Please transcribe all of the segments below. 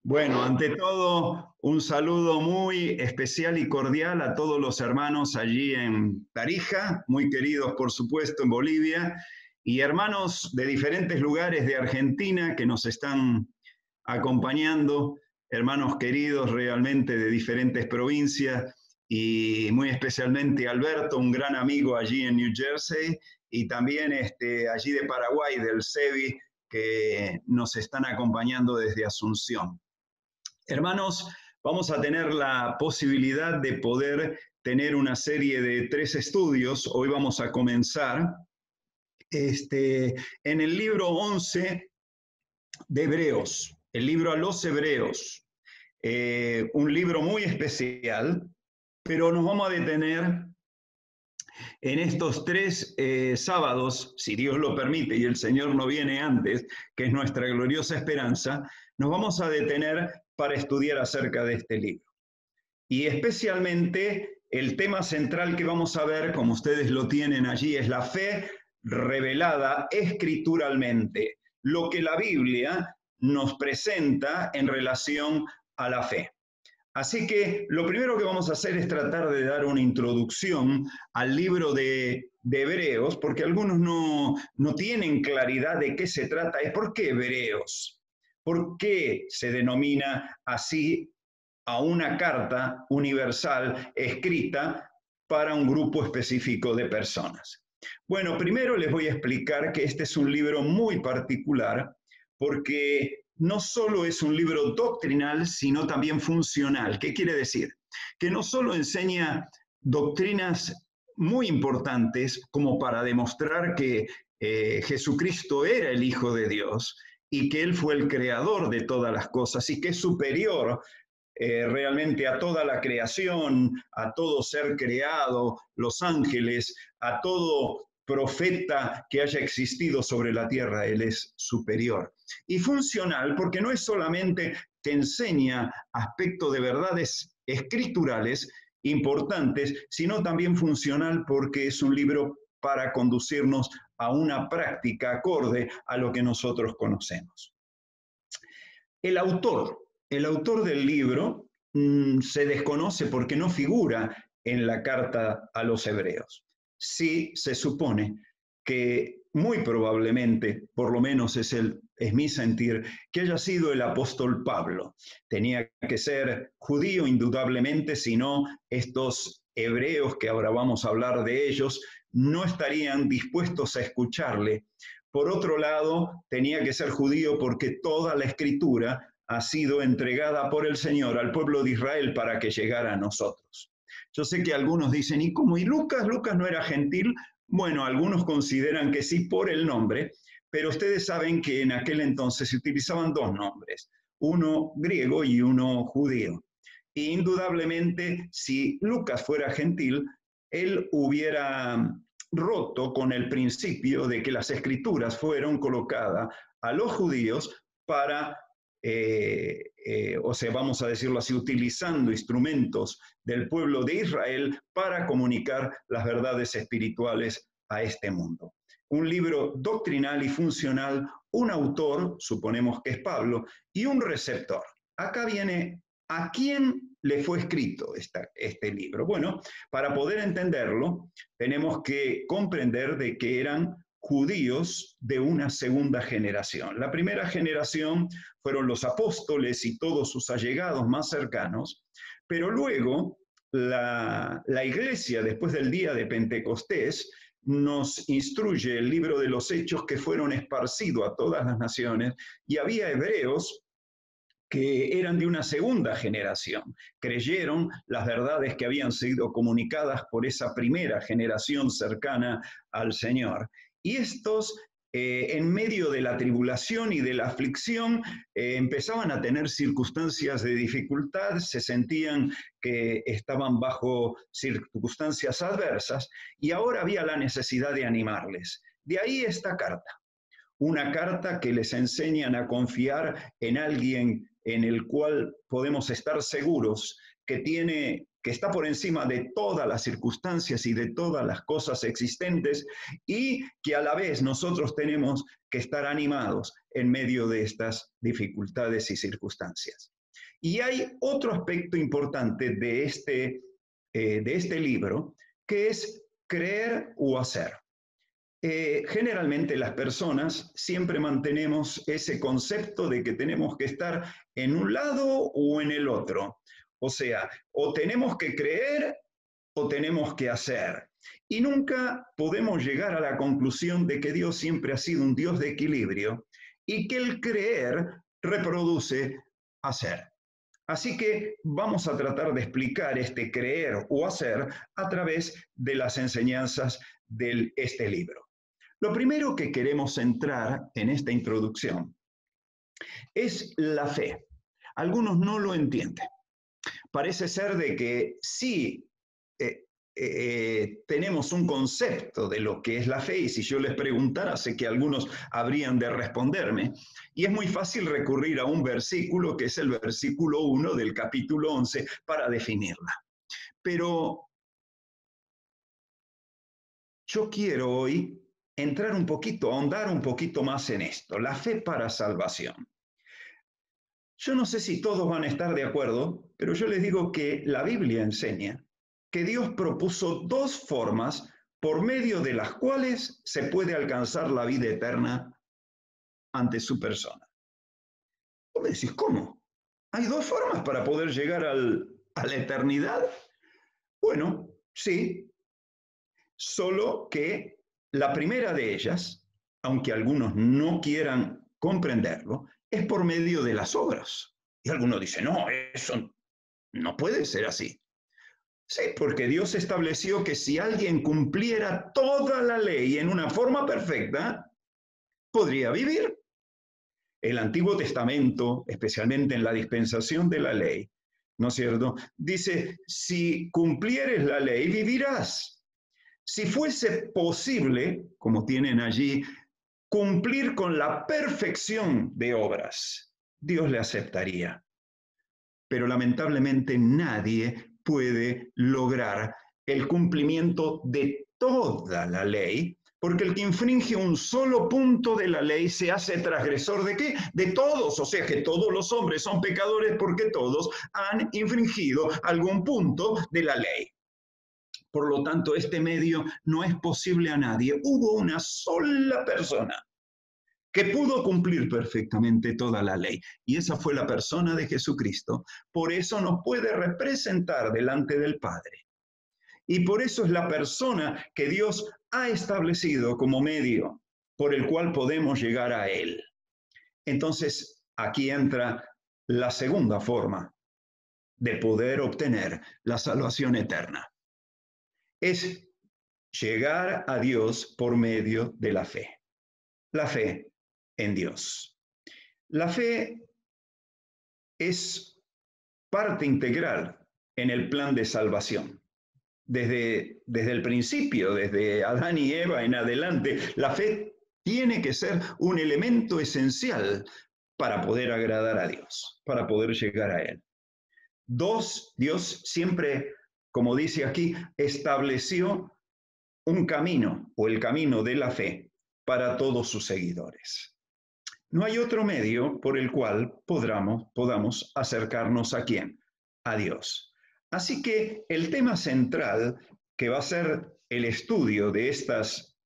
Bueno, ante todo, un saludo muy especial y cordial a todos los hermanos allí en Tarija, muy queridos por supuesto en Bolivia, y hermanos de diferentes lugares de Argentina que nos están acompañando, hermanos queridos realmente de diferentes provincias, y muy especialmente Alberto, un gran amigo allí en New Jersey, y también allí de Paraguay, del SEBI, que nos están acompañando desde Asunción. Hermanos, vamos a tener la posibilidad de poder tener una serie de 3 estudios. Hoy vamos a comenzar en el libro 11 de Hebreos, el libro a los Hebreos, un libro muy especial, pero nos vamos a detener en estos 3 sábados, si Dios lo permite y el Señor no viene antes, que es nuestra gloriosa esperanza, nos vamos a detener para estudiar acerca de este libro. Y especialmente el tema central que vamos a ver, como ustedes lo tienen allí, es la fe revelada escrituralmente, lo que la Biblia nos presenta en relación a la fe. Así que lo primero que vamos a hacer es tratar de dar una introducción al libro de Hebreos, porque algunos no tienen claridad de qué se trata. ¿Por qué Hebreos? ¿Por qué se denomina así a una carta universal escrita para un grupo específico de personas? Bueno, primero les voy a explicar que este es un libro muy particular porque no solo es un libro doctrinal, sino también funcional. ¿Qué quiere decir? Que no solo enseña doctrinas muy importantes como para demostrar que Jesucristo era el Hijo de Dios y que Él fue el creador de todas las cosas y que es superior realmente a toda la creación, a todo ser creado, los ángeles, a todo profeta que haya existido sobre la tierra, Él es superior. Y funcional porque no es solamente que enseña aspectos de verdades escriturales importantes, sino también funcional porque es un libro para conducirnos a una práctica acorde a lo que nosotros conocemos. El autor del libro se desconoce porque no figura en la carta a los hebreos. Sí se supone que muy probablemente, por lo menos es mi sentir, que haya sido el apóstol Pablo. Tenía que ser judío indudablemente, si no estos hebreos que ahora vamos a hablar de ellos no estarían dispuestos a escucharle. Por otro lado, tenía que ser judío porque toda la escritura ha sido entregada por el Señor al pueblo de Israel para que llegara a nosotros. Yo sé que algunos dicen, ¿y cómo? ¿Y Lucas? ¿Lucas no era gentil? Bueno, algunos consideran que sí por el nombre, pero ustedes saben que en aquel entonces se utilizaban 2 nombres, uno griego y uno judío. E indudablemente, si Lucas fuera gentil, él hubiera roto con el principio de que las escrituras fueron colocadas a los judíos para, o sea, vamos a decirlo así, utilizando instrumentos del pueblo de Israel para comunicar las verdades espirituales a este mundo. Un libro doctrinal y funcional, un autor, suponemos que es Pablo, y un receptor. Acá viene a quién le fue escrito este libro. Bueno, para poder entenderlo, tenemos que comprender de que eran judíos de una segunda generación. La primera generación fueron los apóstoles y todos sus allegados más cercanos, pero luego la iglesia, después del día de Pentecostés, nos instruye el libro de los Hechos que fueron esparcidos a todas las naciones y había hebreos que eran de una segunda generación, creyeron las verdades que habían sido comunicadas por esa primera generación cercana al Señor. Y estos, en medio de la tribulación y de la aflicción, empezaban a tener circunstancias de dificultad, se sentían que estaban bajo circunstancias adversas y ahora había la necesidad de animarles. De ahí esta carta. Una carta que les enseñan a confiar en alguien en el cual podemos estar seguros que está por encima de todas las circunstancias y de todas las cosas existentes y que a la vez nosotros tenemos que estar animados en medio de estas dificultades y circunstancias. Y hay otro aspecto importante de este libro, que es creer o hacer. Generalmente las personas siempre mantenemos ese concepto de que tenemos que estar en un lado o en el otro. O sea, o tenemos que creer o tenemos que hacer. Y nunca podemos llegar a la conclusión de que Dios siempre ha sido un Dios de equilibrio y que el creer reproduce hacer. Así que vamos a tratar de explicar este creer o hacer a través de las enseñanzas de este libro. Lo primero que queremos centrar en esta introducción es la fe. Algunos no lo entienden. Parece ser de que sí tenemos un concepto de lo que es la fe, y si yo les preguntara, sé que algunos habrían de responderme, y es muy fácil recurrir a un versículo, que es el versículo 1 del capítulo 11, para definirla. Pero yo quiero hoy entrar un poquito, ahondar un poquito más en esto, la fe para salvación. Yo no sé si todos van a estar de acuerdo, pero yo les digo que la Biblia enseña que Dios propuso dos formas por medio de las cuales se puede alcanzar la vida eterna ante su persona. Tú me decís, ¿cómo? ¿Hay dos formas para poder llegar a la eternidad? Bueno, sí, solo que la primera de ellas, aunque algunos no quieran comprenderlo, es por medio de las obras. Y algunos dicen, no, eso no puede ser así. Sí, porque Dios estableció que si alguien cumpliera toda la ley en una forma perfecta, podría vivir. El Antiguo Testamento, especialmente en la dispensación de la ley, ¿no es cierto? Dice, si cumplieres la ley, vivirás. Si fuese posible, como tienen allí, cumplir con la perfección de obras, Dios le aceptaría. Pero lamentablemente nadie puede lograr el cumplimiento de toda la ley, porque el que infringe un solo punto de la ley se hace transgresor ¿de qué? De todos, o sea que todos los hombres son pecadores porque todos han infringido algún punto de la ley. Por lo tanto, este medio no es posible a nadie. Hubo una sola persona que pudo cumplir perfectamente toda la ley. Y esa fue la persona de Jesucristo. Por eso nos puede representar delante del Padre. Y por eso es la persona que Dios ha establecido como medio por el cual podemos llegar a Él. Entonces, aquí entra la segunda forma de poder obtener la salvación eterna. Es llegar a Dios por medio de la fe. La fe en Dios. La fe es parte integral en el plan de salvación. Desde el principio, desde Adán y Eva en adelante, la fe tiene que ser un elemento esencial para poder agradar a Dios, para poder llegar a Él. Dos, Dios siempre, como dice aquí, estableció un camino o el camino de la fe para todos sus seguidores. No hay otro medio por el cual podamos acercarnos a quién, a Dios. Así que el tema central que va a ser el estudio de estas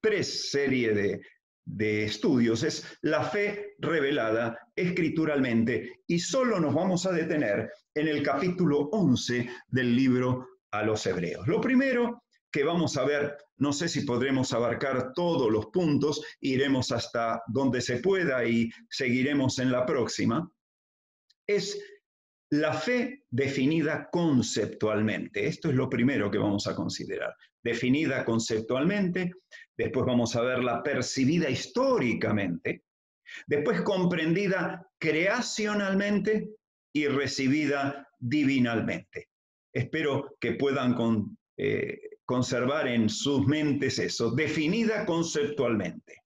tres series de estudios es la fe revelada escrituralmente, y solo nos vamos a detener en el capítulo 11 del libro a los Hebreos. Lo primero que vamos a ver, no sé si podremos abarcar todos los puntos, iremos hasta donde se pueda y seguiremos en la próxima, es la fe definida conceptualmente. Esto es lo primero que vamos a considerar. Definida conceptualmente, después vamos a verla percibida históricamente, después comprendida creacionalmente y recibida divinalmente. Espero que puedan conservar en sus mentes eso, definida conceptualmente,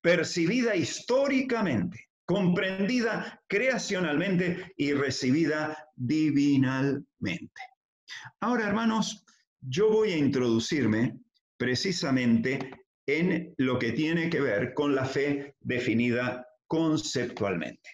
percibida históricamente, comprendida creacionalmente y recibida divinalmente. Ahora, hermanos, yo voy a introducirme precisamente en lo que tiene que ver con la fe definida conceptualmente.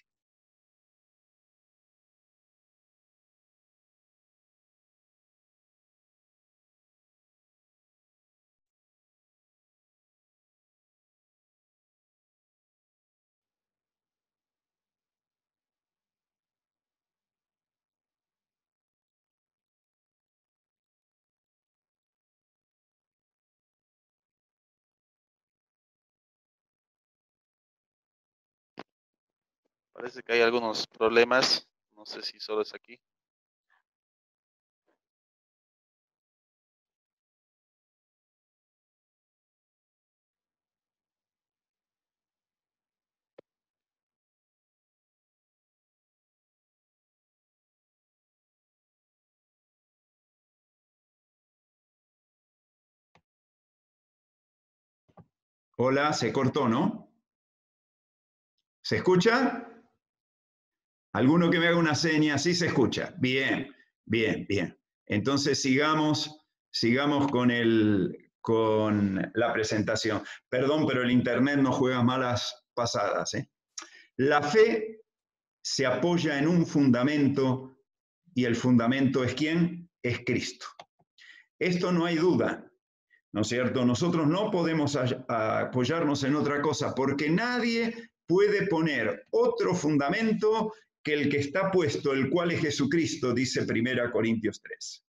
Parece que hay algunos problemas. No sé si solo es aquí. Hola, se cortó, ¿no? ¿Se escucha? ¿Alguno que me haga una seña? Sí se escucha. Bien, bien, bien. Entonces sigamos con la presentación. Perdón, pero el Internet no juega malas pasadas, ¿eh? La fe se apoya en un fundamento y el fundamento es ¿quién? Es Cristo. Esto no hay duda, ¿no es cierto? Nosotros no podemos apoyarnos en otra cosa porque nadie puede poner otro fundamento que el que está puesto, el cual es Jesucristo, dice 1 Corintios 3.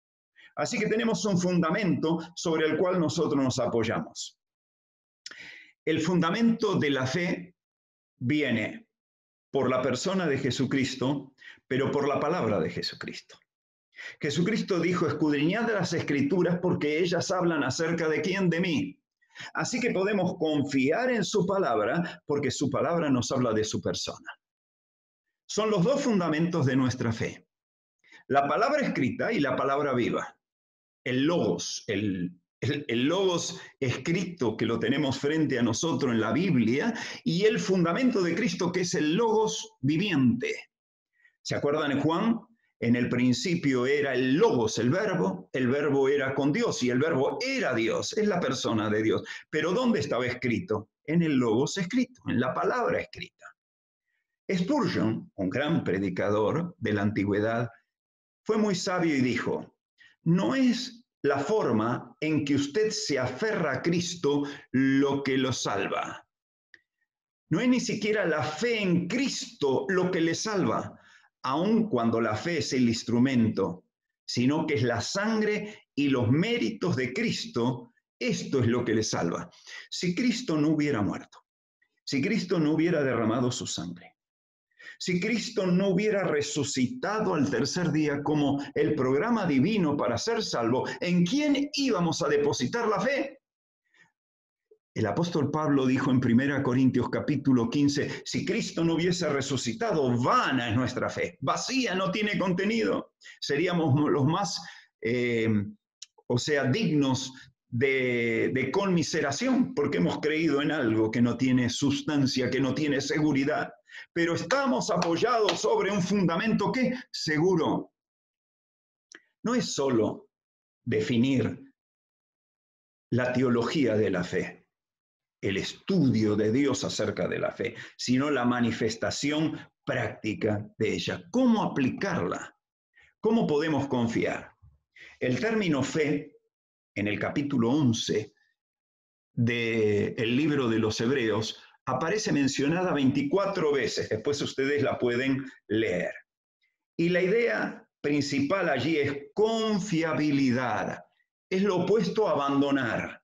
Así que tenemos un fundamento sobre el cual nosotros nos apoyamos. El fundamento de la fe viene por la persona de Jesucristo, pero por la palabra de Jesucristo. Jesucristo dijo, escudriñad las escrituras porque ellas hablan acerca de quién, de mí. Así que podemos confiar en su palabra porque su palabra nos habla de su persona. Son los dos fundamentos de nuestra fe. La palabra escrita y la palabra viva. El logos, el logos escrito que lo tenemos frente a nosotros en la Biblia y el fundamento de Cristo que es el logos viviente. ¿Se acuerdan en Juan? En el principio era el logos, el verbo era con Dios y el verbo era Dios, es la persona de Dios. Pero ¿dónde estaba escrito? En el logos escrito, en la palabra escrita. Spurgeon, un gran predicador de la antigüedad, fue muy sabio y dijo, no es la forma en que usted se aferra a Cristo lo que lo salva. No es ni siquiera la fe en Cristo lo que le salva, aun cuando la fe es el instrumento, sino que es la sangre y los méritos de Cristo, esto es lo que le salva. Si Cristo no hubiera muerto, si Cristo no hubiera derramado su sangre, si Cristo no hubiera resucitado al tercer día como el programa divino para ser salvo, ¿en quién íbamos a depositar la fe? El apóstol Pablo dijo en 1 Corintios capítulo 15, si Cristo no hubiese resucitado, vana es nuestra fe, vacía, no tiene contenido. Seríamos los más, dignos de conmiseración, porque hemos creído en algo que no tiene sustancia, que no tiene seguridad. Pero estamos apoyados sobre un fundamento que seguro. No es solo definir la teología de la fe, el estudio de Dios acerca de la fe, sino la manifestación práctica de ella. ¿Cómo aplicarla? ¿Cómo podemos confiar? El término fe, en el capítulo 11 del libro de los Hebreos, aparece mencionada 24 veces. Después ustedes la pueden leer. Y la idea principal allí es confiabilidad. Es lo opuesto a abandonar.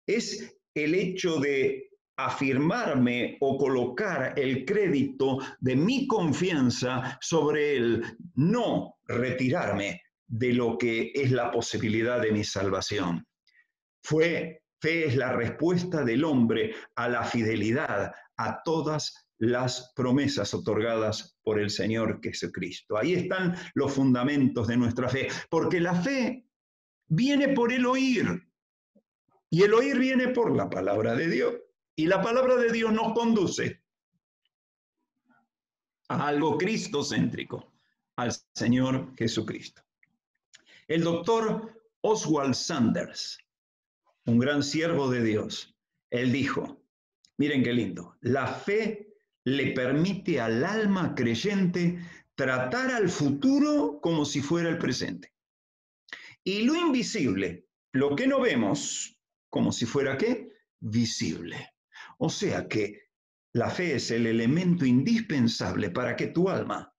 Es el hecho de afirmarme o colocar el crédito de mi confianza sobre el no retirarme de lo que es la posibilidad de mi salvación. Fe es la respuesta del hombre a la fidelidad a todas las promesas otorgadas por el Señor Jesucristo. Ahí están los fundamentos de nuestra fe, porque la fe viene por el oír. Y el oír viene por la palabra de Dios. Y la palabra de Dios nos conduce a algo cristocéntrico, al Señor Jesucristo. El doctor Oswald Sanders, un gran siervo de Dios, él dijo, miren qué lindo, la fe le permite al alma creyente tratar al futuro como si fuera el presente. Y lo invisible, lo que no vemos, como si fuera ¿qué? Visible. O sea que la fe es el elemento indispensable para que tu alma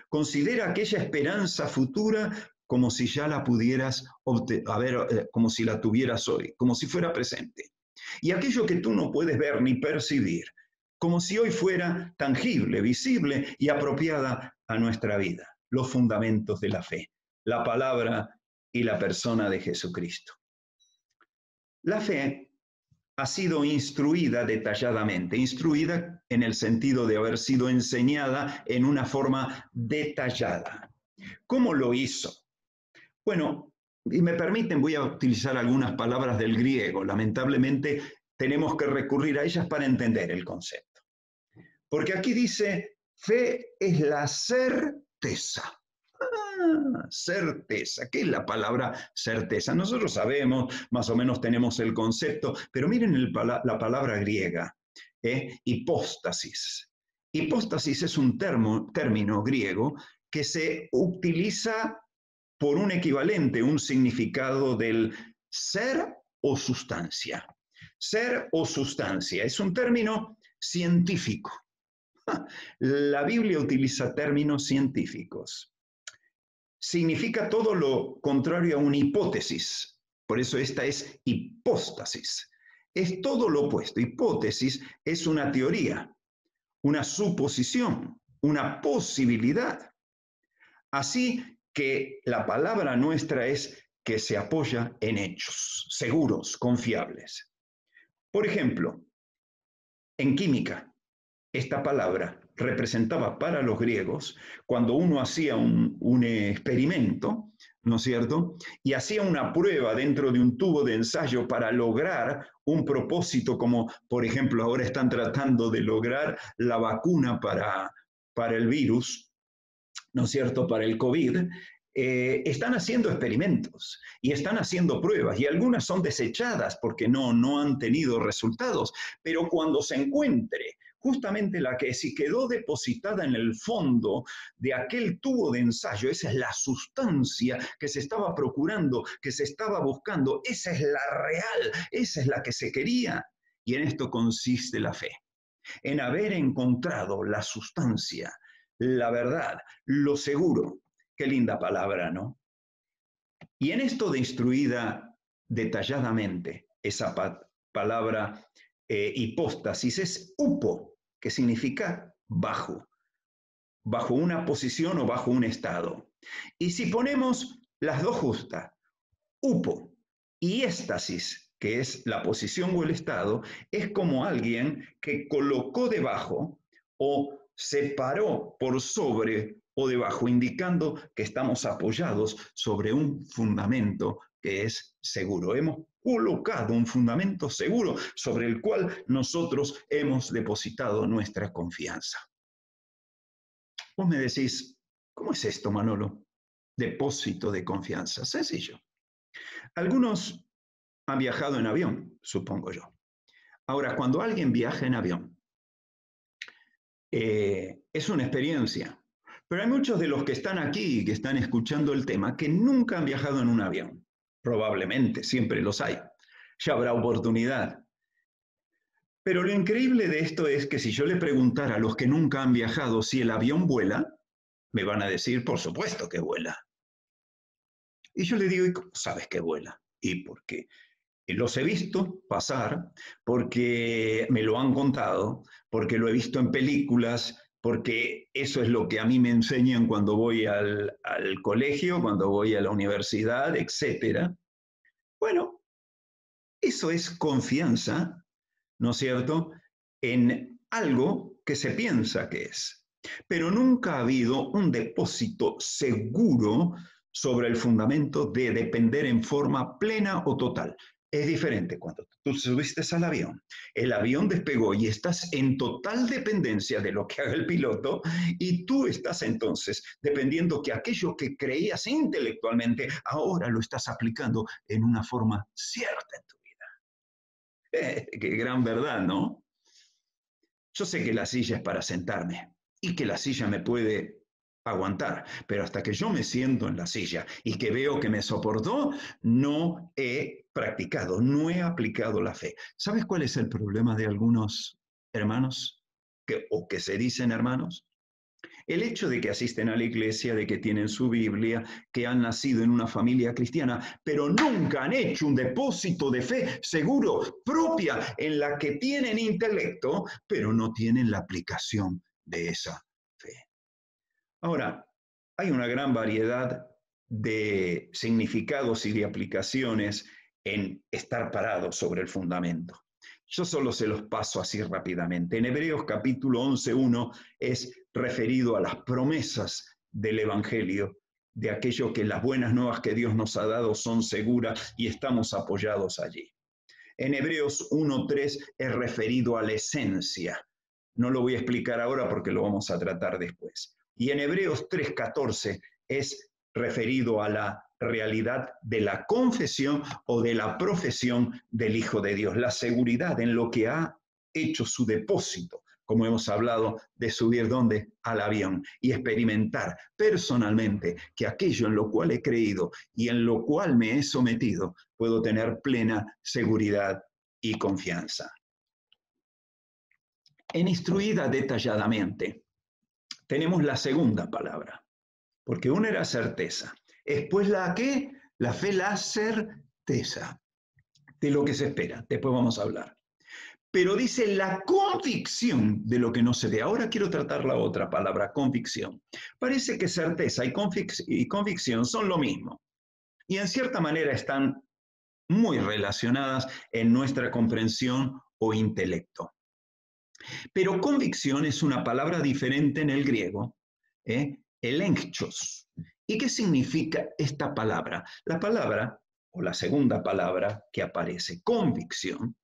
considere aquella esperanza futura como si ya la pudieras como si la tuvieras hoy, como si fuera presente. Y aquello que tú no puedes ver ni percibir, como si hoy fuera tangible, visible y apropiada a nuestra vida. Los fundamentos de la fe, la palabra y la persona de Jesucristo. La fe ha sido instruida detalladamente, instruida en el sentido de haber sido enseñada en una forma detallada. ¿Cómo lo hizo? Bueno, y me permiten, voy a utilizar algunas palabras del griego. Lamentablemente tenemos que recurrir a ellas para entender el concepto. Porque aquí dice, fe es la certeza. Certeza. ¿Qué es la palabra certeza? Nosotros sabemos, más o menos tenemos el concepto, pero miren la palabra griega, hipóstasis. Hipóstasis es un término griego que se utiliza por un equivalente, un significado del ser o sustancia. Ser o sustancia es un término científico. La Biblia utiliza términos científicos. Significa todo lo contrario a una hipótesis. Por eso esta es hipóstasis. Es todo lo opuesto. Hipótesis es una teoría, una suposición, una posibilidad. Así que la palabra nuestra es que se apoya en hechos seguros, confiables. Por ejemplo, en química, esta palabra representaba para los griegos, cuando uno hacía un experimento, ¿no es cierto? Y hacía una prueba dentro de un tubo de ensayo para lograr un propósito, como por ejemplo ahora están tratando de lograr la vacuna para el virus, ¿no es cierto?, para el COVID, están haciendo experimentos y están haciendo pruebas y algunas son desechadas porque no han tenido resultados, pero cuando se encuentre justamente la que si quedó depositada en el fondo de aquel tubo de ensayo, esa es la sustancia que se estaba procurando, que se estaba buscando, esa es la real, esa es la que se quería. Y en esto consiste la fe, en haber encontrado la sustancia, la verdad, lo seguro. Qué linda palabra, ¿no? Y en esto de instruida detalladamente, esa palabra hipóstasis es upo, que significa bajo, bajo una posición o bajo un estado. Y si ponemos las dos justas, upo y éstasis, que es la posición o el estado, es como alguien que colocó debajo o se paró por sobre o debajo, indicando que estamos apoyados sobre un fundamento que es seguro. Hemos colocado un fundamento seguro sobre el cual nosotros hemos depositado nuestra confianza. Vos me decís, ¿cómo es esto, Manolo? Depósito de confianza. Sencillo. Algunos han viajado en avión, supongo yo. Ahora, cuando alguien viaja en avión, es una experiencia. Pero hay muchos de los que están aquí y que están escuchando el tema que nunca han viajado en un avión. Probablemente, siempre los hay. Ya habrá oportunidad. Pero lo increíble de esto es que si yo le preguntara a los que nunca han viajado si el avión vuela, me van a decir, por supuesto que vuela. Y yo le digo, ¿y cómo sabes que vuela? ¿Y por qué? Los he visto pasar porque me lo han contado, porque lo he visto en películas, porque eso es lo que a mí me enseñan cuando voy al colegio, cuando voy a la universidad, etc. Bueno, eso es confianza, ¿no es cierto?, en algo que se piensa que es. Pero nunca ha habido un depósito seguro sobre el fundamento de depender en forma plena o total. Es diferente cuando tú subiste al avión, el avión despegó y estás en total dependencia de lo que haga el piloto y tú estás entonces dependiendo que aquello que creías intelectualmente ahora lo estás aplicando en una forma cierta en tu vida. Qué gran verdad, ¿no? Yo sé que la silla es para sentarme y que la silla me puede aguantar, pero hasta que yo me siento en la silla y que veo que me soportó, no he practicado, no he aplicado la fe. ¿Sabes cuál es el problema de algunos hermanos o que se dicen hermanos? El hecho de que asisten a la iglesia, de que tienen su Biblia, que han nacido en una familia cristiana, pero nunca han hecho un depósito de fe seguro, propia, en la que tienen intelecto, pero no tienen la aplicación de esa fe. Ahora, hay una gran variedad de significados y de aplicaciones en estar parado sobre el fundamento. Yo solo se los paso así rápidamente. En Hebreos capítulo 11:1 es referido a las promesas del Evangelio, de aquello que las buenas nuevas que Dios nos ha dado son seguras y estamos apoyados allí. En Hebreos 1:3 es referido a la esencia. No lo voy a explicar ahora porque lo vamos a tratar después. Y en Hebreos 3:14 es referido a la realidad de la confesión o de la profesión del Hijo de Dios, la seguridad en lo que ha hecho su depósito, como hemos hablado de subir ¿dónde? Al avión y experimentar personalmente que aquello en lo cual he creído y en lo cual me he sometido, puedo tener plena seguridad y confianza. En instruida detalladamente, tenemos la segunda palabra, porque una era certeza. Después la ¿qué? La fe, la certeza de lo que se espera. Después vamos a hablar. Pero dice la convicción de lo que no se ve. Ahora quiero tratar la otra palabra, convicción. Parece que certeza y convicción son lo mismo. Y en cierta manera están muy relacionadas en nuestra comprensión o intelecto. Pero convicción es una palabra diferente en el griego, elenchos. ¿Y qué significa esta palabra? La palabra, o la segunda palabra que aparece, convicción,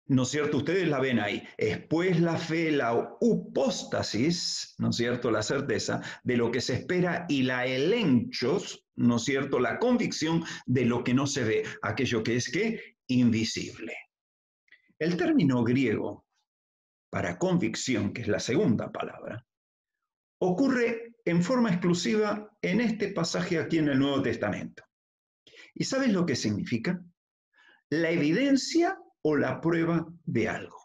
¿no es cierto? Ustedes la ven ahí. Es pues la fe, la hipóstasis, ¿no es cierto? La certeza de lo que se espera y la elenchos, ¿no es cierto? La convicción de lo que no se ve, aquello que es ¿qué? Invisible. El término griego para convicción, que es la segunda palabra, ocurre en forma exclusiva en este pasaje aquí en el Nuevo Testamento. ¿Y sabes lo que significa? La evidencia o la prueba de algo.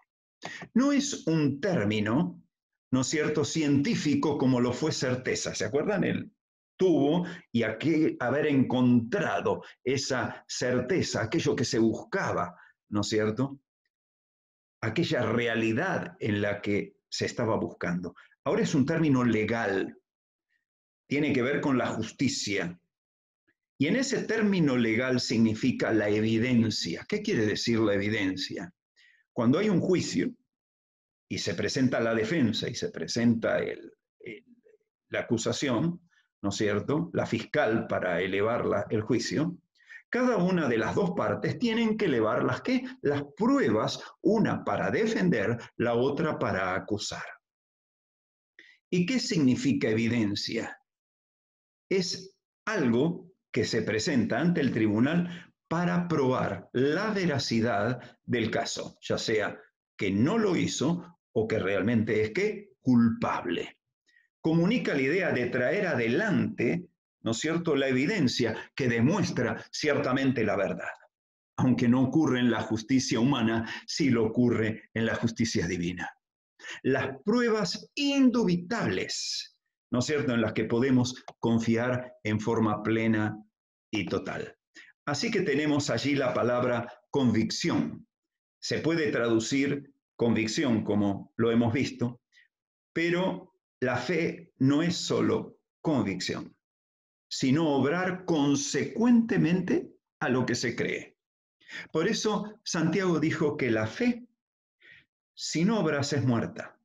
No es un término, ¿no es cierto?, científico como lo fue certeza. ¿Se acuerdan? Él tuvo y haber encontrado esa certeza, aquello que se buscaba, ¿no es cierto?, aquella realidad en la que se estaba buscando. Ahora es un término legal, tiene que ver con la justicia. Y en ese término legal significa la evidencia. ¿Qué quiere decir la evidencia? Cuando hay un juicio y se presenta la defensa y se presenta la acusación, ¿no es cierto?, la fiscal para elevar el juicio, cada una de las dos partes tienen que elevar las pruebas, una para defender, la otra para acusar. ¿Y qué significa evidencia? Es algo que se presenta ante el tribunal para probar la veracidad del caso, ya sea que no lo hizo o que realmente es culpable. Comunica la idea de traer adelante, ¿no es cierto?, la evidencia que demuestra ciertamente la verdad. Aunque no ocurre en la justicia humana, sí lo ocurre en la justicia divina. Las pruebas indubitables, ¿no es cierto?, en las que podemos confiar en forma plena y total. Así que tenemos allí la palabra convicción. Se puede traducir convicción, como lo hemos visto, pero la fe no es solo convicción, sino obrar consecuentemente a lo que se cree. Por eso Santiago dijo que la fe sin obras es muerta.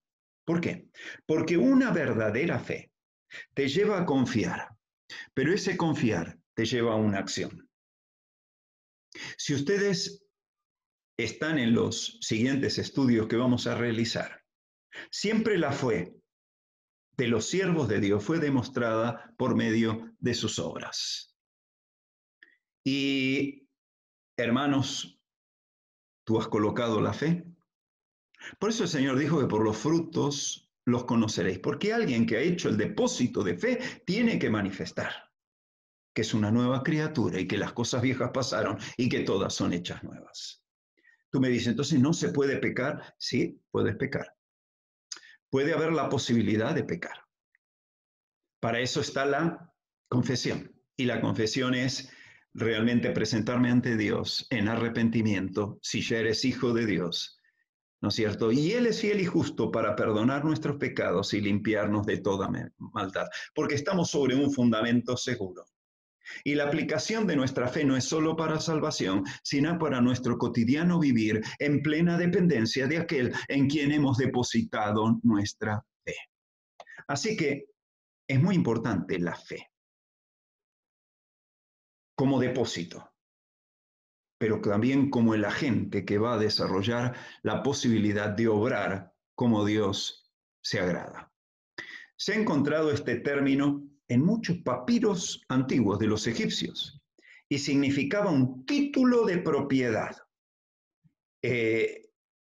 ¿Por qué? Porque una verdadera fe te lleva a confiar, pero ese confiar te lleva a una acción. Si ustedes están en los siguientes estudios que vamos a realizar, siempre la fe de los siervos de Dios fue demostrada por medio de sus obras. Y, hermanos, ¿tú has colocado la fe? Por eso el Señor dijo que por los frutos los conoceréis, porque alguien que ha hecho el depósito de fe tiene que manifestar que es una nueva criatura y que las cosas viejas pasaron y que todas son hechas nuevas. Tú me dices, entonces, ¿no se puede pecar? Sí, puedes pecar. puede haber la posibilidad de pecar. Para eso está la confesión. Y la confesión es realmente presentarme ante Dios en arrepentimiento, si ya eres hijo de Dios, ¿no es cierto? Y Él es fiel y justo para perdonar nuestros pecados y limpiarnos de toda maldad, porque estamos sobre un fundamento seguro. Y la aplicación de nuestra fe no es solo para salvación, sino para nuestro cotidiano vivir en plena dependencia de aquel en quien hemos depositado nuestra fe. Así que es muy importante la fe como depósito, pero también como el agente que va a desarrollar la posibilidad de obrar como Dios se agrada. Se ha encontrado este término en muchos papiros antiguos de los egipcios y significaba un título de propiedad.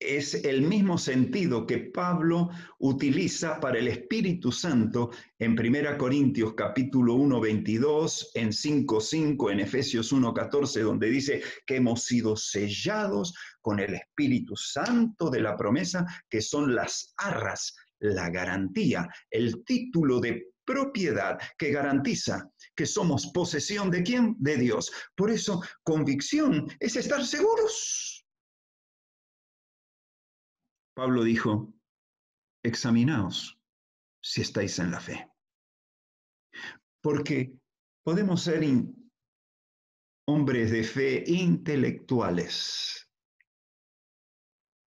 Es el mismo sentido que Pablo utiliza para el Espíritu Santo en 1 Corintios capítulo 1, 22, en 5, 5, en Efesios 1, 14, donde dice que hemos sido sellados con el Espíritu Santo de la promesa, que son las arras, la garantía, el título de propiedad que garantiza que somos posesión ¿de quién? De Dios. Por eso, convicción es estar seguros. Pablo dijo, examinaos si estáis en la fe. Porque podemos ser hombres de fe intelectuales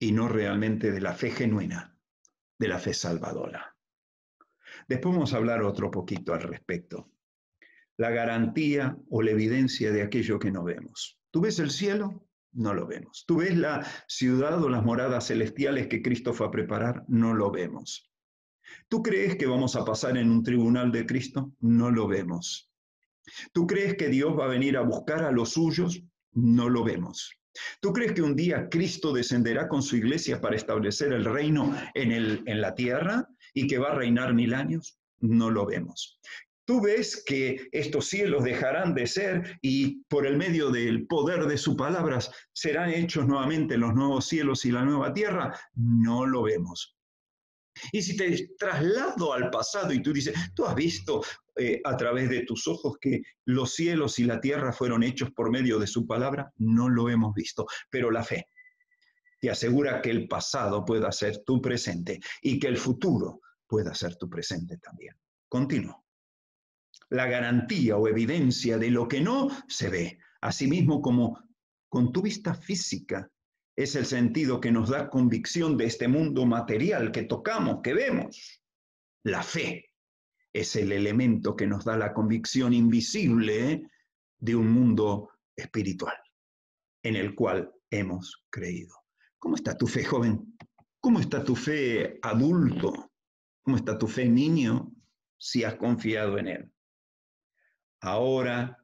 y no realmente de la fe genuina, de la fe salvadora. Después vamos a hablar otro poquito al respecto. La garantía o la evidencia de aquello que no vemos. ¿Tú ves el cielo? No lo vemos. ¿Tú ves la ciudad o las moradas celestiales que Cristo fue a preparar? No lo vemos. ¿Tú crees que vamos a pasar en un tribunal de Cristo? No lo vemos. ¿Tú crees que Dios va a venir a buscar a los suyos? No lo vemos. ¿Tú crees que un día Cristo descenderá con su iglesia para establecer el reino en la tierra y que va a reinar 1000 años? No lo vemos. ¿Tú ves que estos cielos dejarán de ser y por el medio del poder de sus palabras serán hechos nuevamente los nuevos cielos y la nueva tierra? No lo vemos. Y si te traslado al pasado y tú dices, tú has visto a través de tus ojos que los cielos y la tierra fueron hechos por medio de su palabra, no lo hemos visto, pero la fe te asegura que el pasado pueda ser tu presente y que el futuro pueda ser tu presente también. Continúo. La garantía o evidencia de lo que no se ve, asimismo como con tu vista física, es el sentido que nos da convicción de este mundo material que tocamos, que vemos. La fe es el elemento que nos da la convicción invisible de un mundo espiritual en el cual hemos creído. ¿Cómo está tu fe, joven? ¿Cómo está tu fe, adulto? ¿Cómo está tu fe, niño, si has confiado en él? Ahora,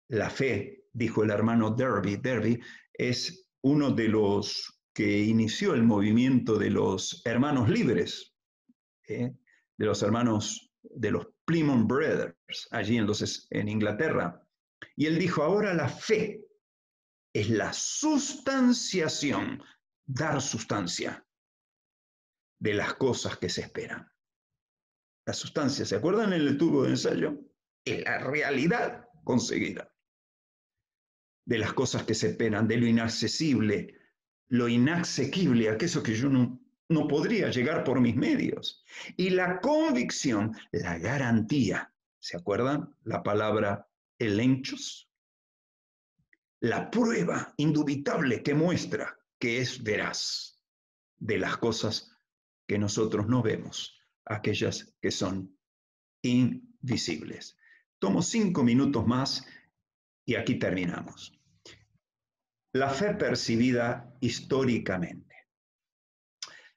la fe, dijo el hermano Derby, es uno de los que inició el movimiento de los hermanos libres, de los hermanos de los Plymouth Brothers, allí en Inglaterra. Y él dijo, ahora la fe es la sustanciación, dar sustancia de las cosas que se esperan. La sustancia, ¿se acuerdan en el tubo de ensayo? Es la realidad conseguida de las cosas que se esperan, de lo inaccesible, lo inasequible, aquello que yo no podría llegar por mis medios. Y la convicción, la garantía, ¿se acuerdan? La palabra elenchos, la prueba indubitable que muestra que es veraz de las cosas que nosotros no vemos, aquellas que son invisibles. Tomo 5 minutos más y aquí terminamos. La fe percibida históricamente.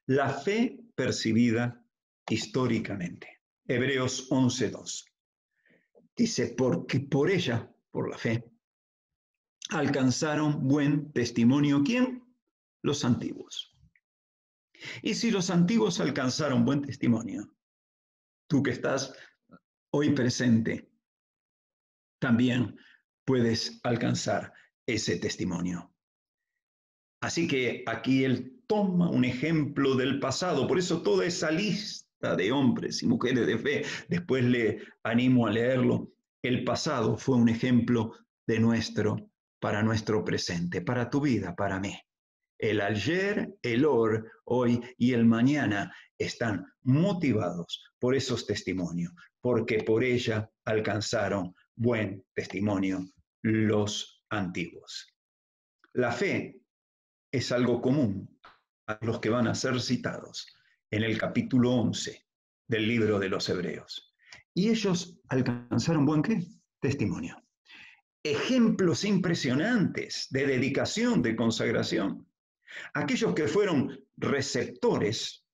La fe percibida históricamente. Hebreos 11:2. Dice, porque por ella, por la fe, alcanzaron buen testimonio. ¿Quién? Los antiguos. Y si los antiguos alcanzaron buen testimonio, tú que estás hoy presente, también puedes alcanzar ese testimonio. Así que aquí él toma un ejemplo del pasado, por eso toda esa lista de hombres y mujeres de fe, después le animo a leerlo, el pasado fue un ejemplo de para nuestro presente, para tu vida, para mí. El ayer, el hoy y el mañana están motivados por esos testimonios, porque por ella alcanzaron buen testimonio los antiguos. La fe es algo común a los que van a ser citados en el capítulo 11 del libro de los Hebreos. Y ellos alcanzaron buen ¿qué? Testimonio. Ejemplos impresionantes de dedicación, de consagración. Aquellos que fueron receptores,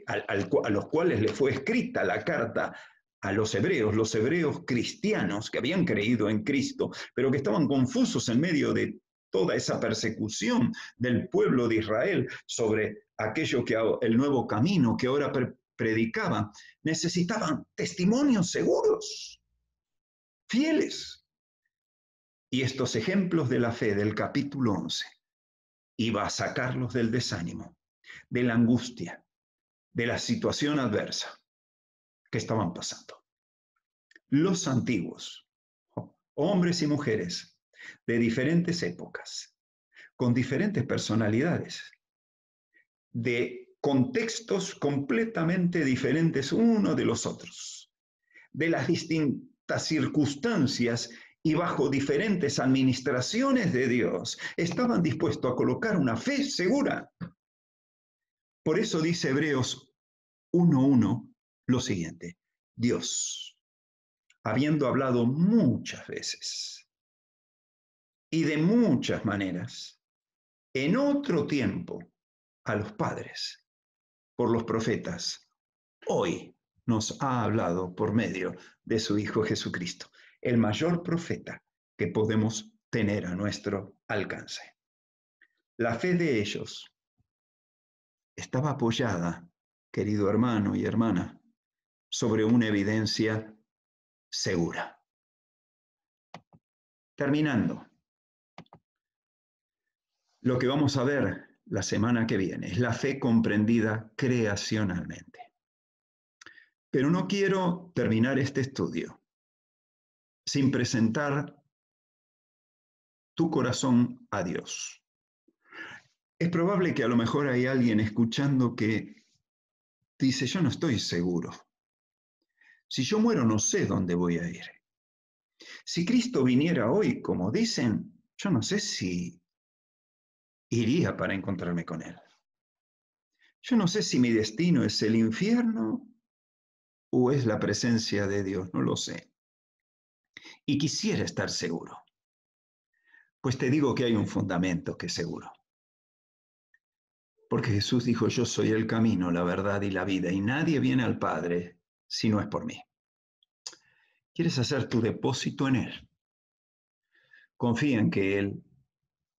a los cuales le fue escrita la carta a los hebreos cristianos que habían creído en Cristo, pero que estaban confusos en medio de toda esa persecución del pueblo de Israel sobre aquello que el nuevo camino que ahora predicaban, necesitaban testimonios seguros, fieles. Y estos ejemplos de la fe del capítulo 11 iba a sacarlos del desánimo, de la angustia, de la situación adversa que estaban pasando. Los antiguos, hombres y mujeres de diferentes épocas, con diferentes personalidades, de contextos completamente diferentes uno de los otros, de las distintas circunstancias y bajo diferentes administraciones de Dios, estaban dispuestos a colocar una fe segura. Por eso dice Hebreos 1:1 lo siguiente: Dios, habiendo hablado muchas veces y de muchas maneras, en otro tiempo, a los padres, por los profetas, hoy nos ha hablado por medio de su Hijo Jesucristo, el mayor profeta que podemos tener a nuestro alcance. La fe de ellos estaba apoyada, querido hermano y hermana, sobre una evidencia segura. Terminando, lo que vamos a ver la semana que viene es la fe comprendida creacionalmente. Pero no quiero terminar este estudio sin presentar tu corazón a Dios. Es probable que a lo mejor hay alguien escuchando que dice: yo no estoy seguro. Si yo muero, no sé dónde voy a ir. Si Cristo viniera hoy, como dicen, yo no sé si iría para encontrarme con Él. Yo no sé si mi destino es el infierno o es la presencia de Dios, no lo sé. Y quisiera estar seguro. Pues te digo que hay un fundamento que es seguro. Porque Jesús dijo: yo soy el camino, la verdad y la vida, y nadie viene al Padre si no es por mí. ¿Quieres hacer tu depósito en Él? Confía en que Él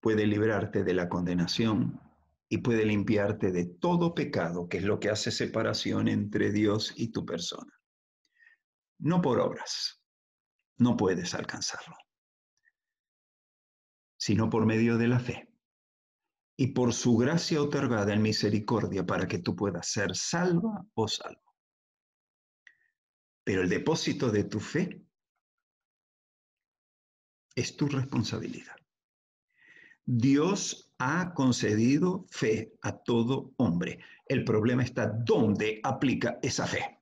puede librarte de la condenación y puede limpiarte de todo pecado, que es lo que hace separación entre Dios y tu persona. No por obras, no puedes alcanzarlo, sino por medio de la fe y por su gracia otorgada en misericordia para que tú puedas ser salva o salvo. Pero el depósito de tu fe es tu responsabilidad. Dios ha concedido fe a todo hombre. El problema está dónde aplica esa fe.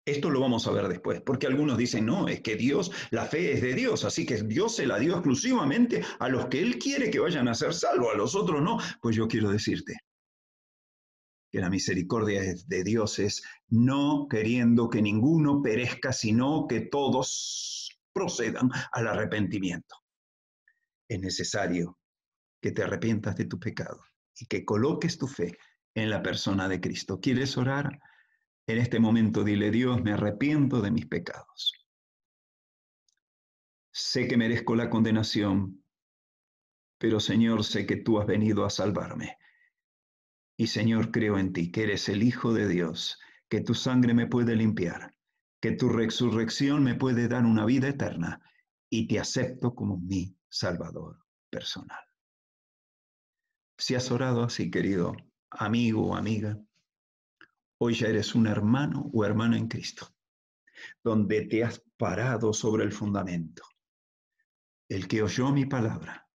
Esto lo vamos a ver después, porque algunos dicen: no, es que Dios, la fe es de Dios, así que Dios se la dio exclusivamente a los que Él quiere que vayan a ser salvos, a los otros no. Pues yo quiero decirte que la misericordia de Dios es no queriendo que ninguno perezca, sino que todos procedan al arrepentimiento. Es necesario que te arrepientas de tu pecado y que coloques tu fe en la persona de Cristo. ¿Quieres orar? En este momento dile: Dios, me arrepiento de mis pecados. Sé que merezco la condenación, pero Señor, sé que tú has venido a salvarme. Y Señor, creo en ti, que eres el Hijo de Dios, que tu sangre me puede limpiar, que tu resurrección me puede dar una vida eterna, y te acepto como mi Salvador personal. Si has orado así, querido amigo o amiga, hoy ya eres un hermano o hermana en Cristo, donde te has parado sobre el fundamento. El que oyó mi palabra,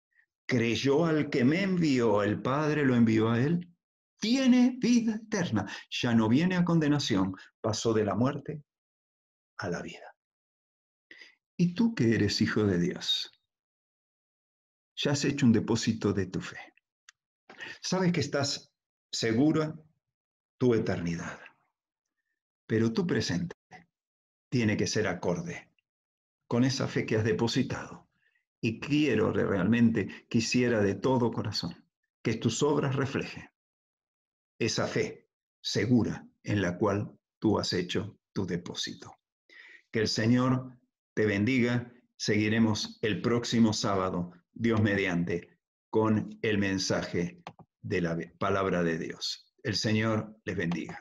creyó al que me envió, el Padre lo envió a él, tiene vida eterna, ya no viene a condenación, pasó de la muerte a la vida. ¿Y tú que eres hijo de Dios? Ya has hecho un depósito de tu fe. Sabes que estás segura tu eternidad, pero tu presente tiene que ser acorde con esa fe que has depositado. Y quisiera de todo corazón que tus obras reflejen esa fe segura en la cual tú has hecho tu depósito. Que el Señor te bendiga. Seguiremos el próximo sábado, Dios mediante, con el mensaje de la palabra de Dios. El Señor les bendiga.